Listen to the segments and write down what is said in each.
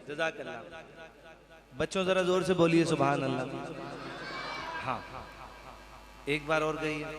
جزاک اللہ. بچوں ذرا زور سے بولیے سبحان اللہ. ہاں ایک بار اور گئی ہے.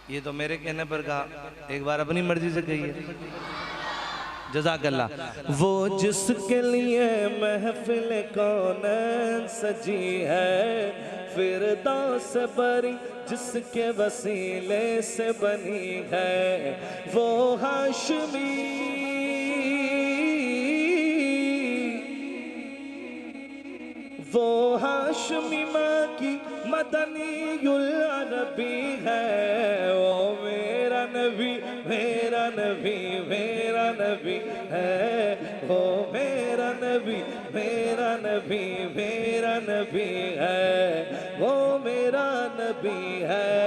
یہ تو میرے کہنے پر کہا, ایک بار اپنی مرضی سے کہی ہے. جزاک اللہ. وہ جس کے لیے محفل کونین سجی ہے, فردوس بری جس کے وسیلے سے بنی ہے, وہ ہاشمی ماں کی مدنی العربی ہے. وہ میرا نبی میرا نبی میرا نبی ہے, وہ میرا نبی میرا نبی میرا نبی ہے, وہ میرا نبی ہے,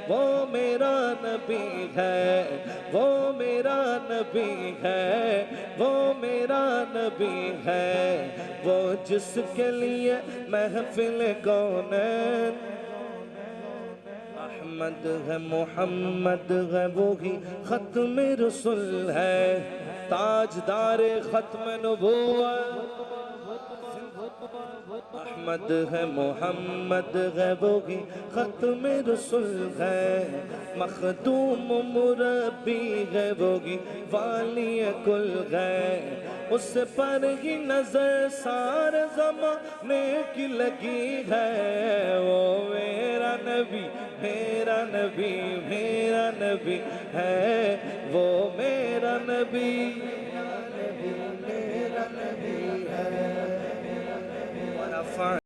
وہ میرا نبی ہے, وہ میرا نبی ہے, وہ میرا نبی ہے. وہ جس کے لیے محفل کونین احمد ہے محمد ہے, وہی ختم رسول ہے, تاجدار ختم نبوت. احمد ہے محمد ہے, وہی ختم رسول ہے, مخدوم مربی ہے, وہی والی کل ہے. اس پر ہی نظر سارے زمانے کی لگی ہے. وہ میرا نبی میرا نبی میرا نبی ہے, وہ میرا نبی میرا نبی ہے. ورفعنا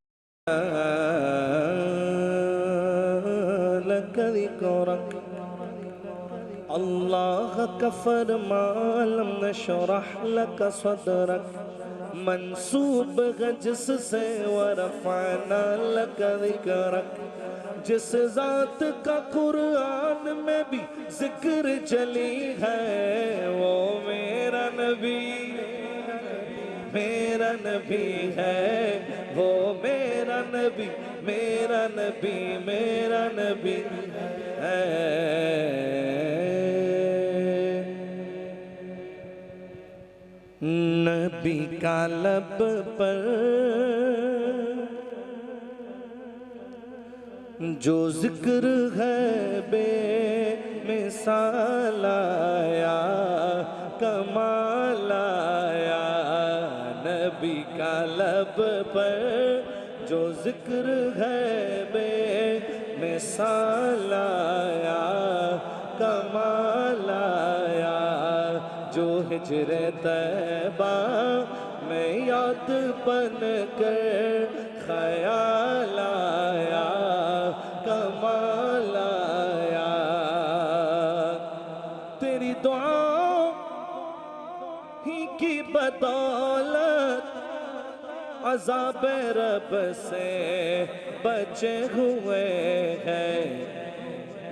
لك ذكرك, اللہ کا فرمان لم نشرح لك صدرك, منسوب ہے جس سے ورفعنا لك ذکرک, جس ذات کا قرآن میں بھی ذکر چلی ہے. وہ میرا نبی میرا نبی ہے, وہ میرا نبی میرا نبی میرا نبی ہے. نبی کا لب پر جو ذکر ہے بے مثال آیا, کمال آیا. نبی کا لب پر جو ذکر ہے بے مثال آیا, کمال آیا. جو ہجر طیبہ میں یاد بن کر خیال آیا, کمال آیا. تیری دعا ہی کی بدولت عذاب رب سے بچے ہوئے ہیں.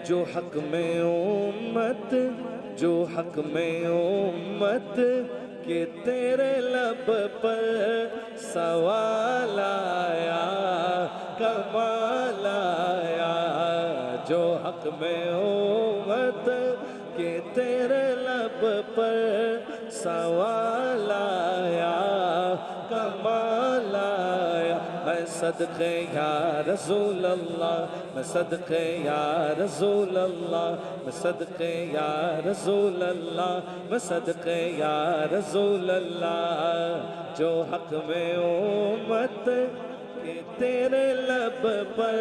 جو حق میں امت جو حق میں امت کہ تیرے لب پر سوال آیا, کمال آیا. جو حق میں امت کہ تیرے لب پر سوال آیا, کمال آیا. میں صدقے یا رسول اللہ, میں صدقے یا رسول اللہ, میں صدقے یا رسول اللہ, میں صدقے یا رسول اللہ. جو حق میں امت کہ تیرے لب پر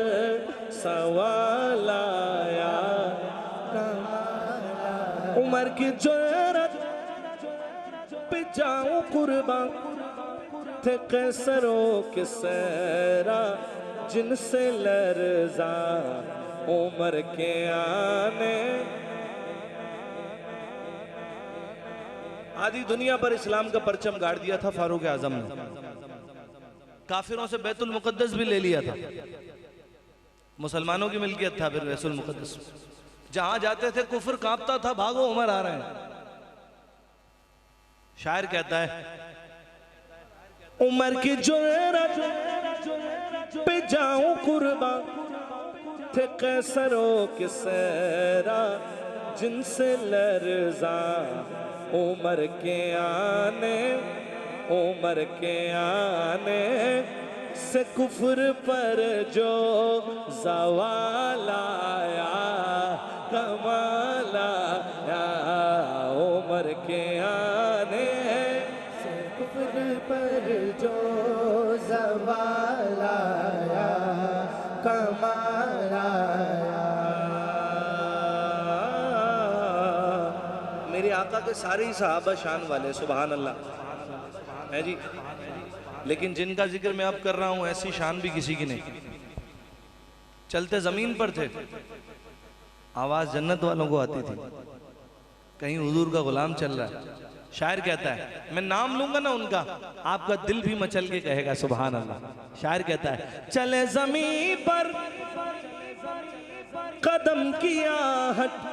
سوال آیا, عمر کی جرأت پہ جاؤں قربان, تھے قیصر و کسریٰ جن سے لرزاں عمر کے آنے. آدھی دنیا پر اسلام کا پرچم گاڑ دیا تھا فاروق اعظم نے, کافروں سے بیت المقدس بھی لے لیا تھا. مسلمانوں کی ملکیت تھا پھر بیت المقدس. جہاں جاتے تھے کفر کانپتا تھا, بھاگو عمر آ رہے ہیں. شاعر کہتا ہے عمر کی جرأت پہ جاؤں قربان, تھے قیصر و کسریٰ جن سے لرزاں عمر کے آنے سے کفر پر جو زوال آیا کمال آیا عمر کے آنے سے کفر پر جو زوال آیا کمال آیا میرے آقا کے سارے ہی صحابہ شان والے سبحان اللہ ہے جی لیکن جن کا ذکر میں اب کر رہا ہوں ایسی شان بھی کسی کی نہیں چلتے زمین پر تھے آواز جنت والوں کو آتی تھی کہیں حضور کا غلام چل رہا ہے شاعر کہتا ہے میں نام لوں گا نا ان کا آپ کا دل بھی مچل کے کہے گا سبحان اللہ شاعر کہتا ہے چلے زمین پر قدم کی آہٹ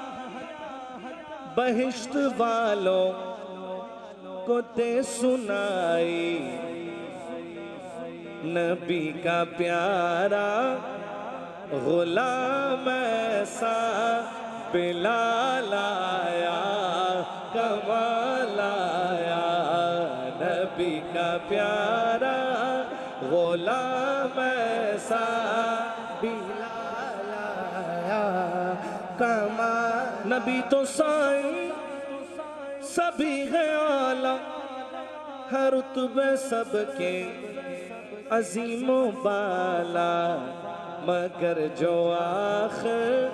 بہشت والوں کو تے سنائی نبی کا پیارا غلام ایسا بلال آیا کمال آیا نبی کا پیارا غلام ایسا بلال آیا کمال نبی تو سائیں سبھی ہے اعلیٰ ہر رتبے سب کے عظیم و بالا مگر جو آخر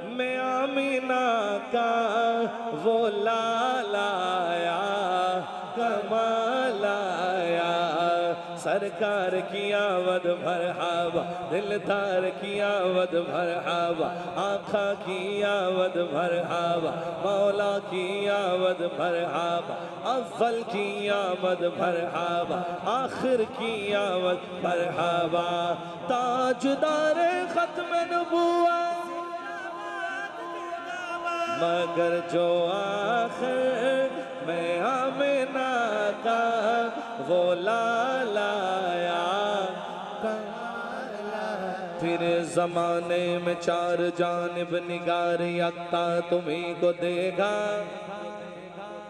میں آمینہ کا وہ لال آیا کمال آیا سرکار کی آمد مرحبا دلدار کی آمد مرحبا آقا کی آمد مرحبا مولا کی آمد مرحبا اول کی آمد مرحبا آخر کی آمد مرحبا تاجدار ختم نبوت مگر جو آخر میں آمینہ کا وہ لال آیا پھر زمانے میں چار جانب نگار یکتا تمہیں کو دیکھا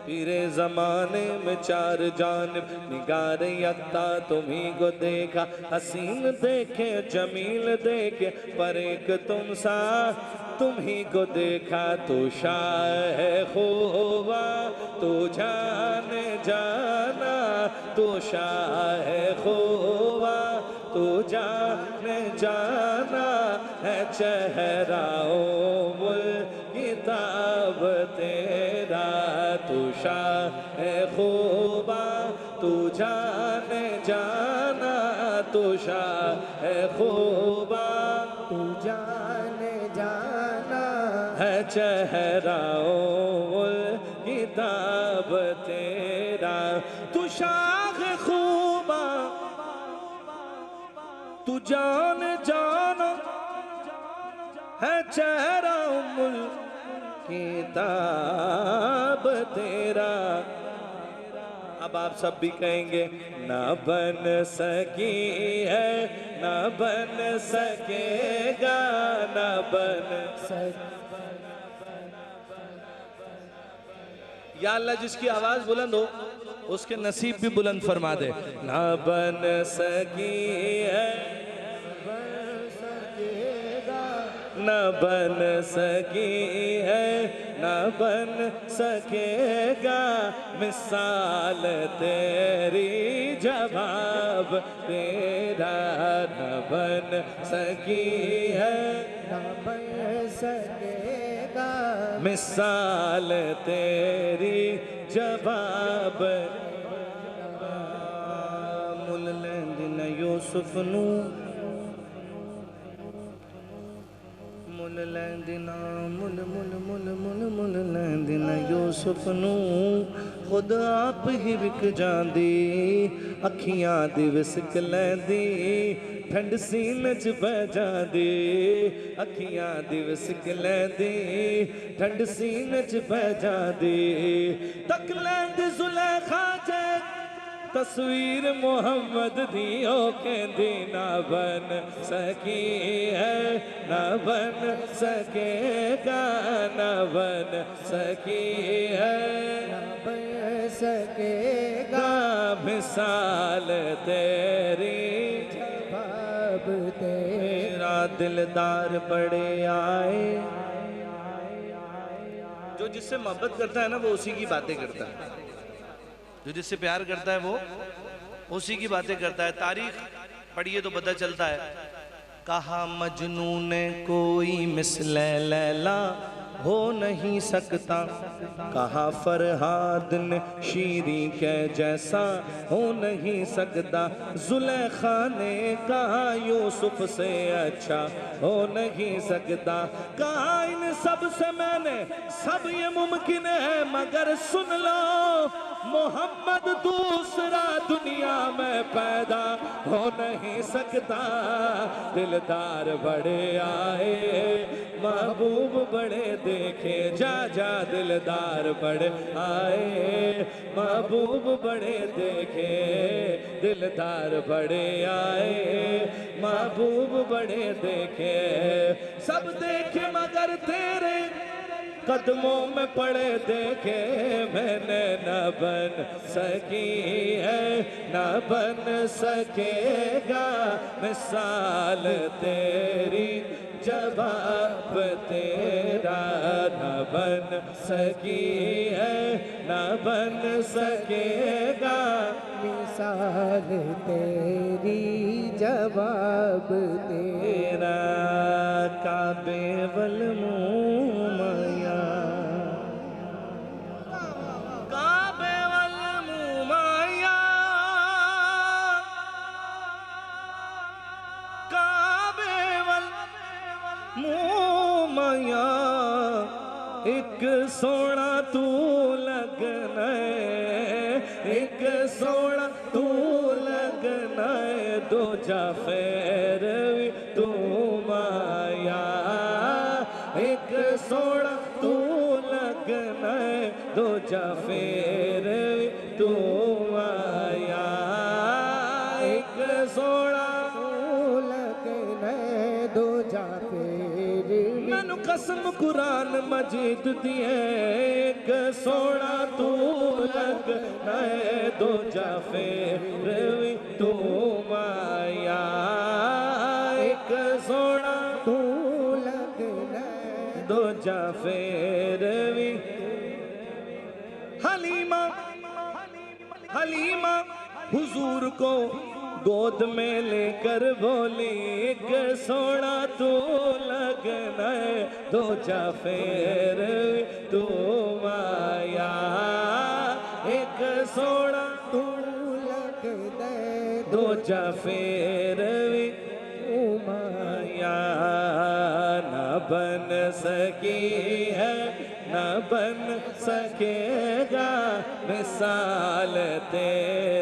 پھر زمانے میں چار جانب نگار یکتا تمہیں کو دیکھا حسین دیکھے جمیل دیکھے پر ایک تم سا تمہیں کو دیکھا تو شاہ خوبا تو جان جانا تو شاہ خوبا تو جان جانا ہے چہرہ کتاب تیرا تو شاہ خوبا تو جان جانا تو شاہ خوبا تو جان جانا ہے چہرہ کتاب تیرا تو شاہ خوبا تو جان جانا ہے چہرہ کتاب تیرا اب آپ سب بھی کہیں گے نہ بن سکی ہے نہ بن سکے گا نہ بن سکے یا اللہ جس کی آواز بلند ہو اس کے نصیب بھی بلند فرما دے نہ بن سکی ہے نہ بن سکی ہے نہ بن سکے گا مثال تیری جواب تیرا نہ بن سکی ہے نہ بن سکے گا مثال تیری جواب مل لیندن یوسف نو مل لیندنا مل لیندنا یوسف نو خود آپ ہی وک جاندی اکھیاں دی وسک لیندی ٹھنڈ سینہ چ بہ جاندی اکھیاں دی وسک لیندی ٹھنڈ سینہ چ بہ جاندی تک لیندی زلیخا جے تصویر محمد دیو کے دینا بن سکی ہے نہ بن سکے گا نہ بن سکی ہے نہ بن سکے گا مثال تیری جواب تیرا دلدار بڑے آئے جو جس سے محبت کرتا ہے نا وہ اسی کی باتیں کرتا ہے جو جس سے پیار کرتا ہے وہ اسی کی باتیں کرتا ہے تاریخ پڑھیے تو پتہ چلتا ہے کہا مجنون نے کوئی مثل لیلا ہو نہیں سکتا کہا فرہاد نے شیریں کے جیسا ہو نہیں سکتا زلیخا نے کہا یوسف سے اچھا ہو نہیں سکتا کہا ان سب سے میں نے سب یہ ممکن ہے مگر سن لو محمد دوسرا دنیا میں پیدا ہو نہیں سکتا دلدار بڑے آئے محبوب بڑے دیکھے جا جا دلدار بڑے آئے محبوب بڑے دیکھے دلدار بڑے آئے محبوب بڑے دیکھے سب دیکھے مگر تیرے قدموں میں پڑے دیکھے میں نے نہ بن سکی ہے نہ بن سکے گا مثال تیری جواب تیرا نہ بن سکی ہے نہ بن سکے گا مثال تیری جواب تیرا کعبے والمومیا کعبے والمومیا کعبے والمومیا ایک سونا تو لگنا ہے ایک سونا تو لگنا ہے دو جا فیر تو مایا ایک سونا تو لگنا ہے دو جا فیر تو مایا ایک سونا تو لگنا ہے دو جا فیر مینو قسم قرآن مجید دیئے ایک سونا تو لگنا ہے دو جا فیر تو مایا ایک سونا تو لگنا ہے دو جا فیر حلیمہ حلیمہ حضور کو گود میں لے کر بولی ایک سونا تو لگنا ہے دو جا فیر تو مایا ایک سونا تو لگنا ہے دو جا فیر تو مایا نہ بن سکی ہے نہ بن سکے گا مثال تیری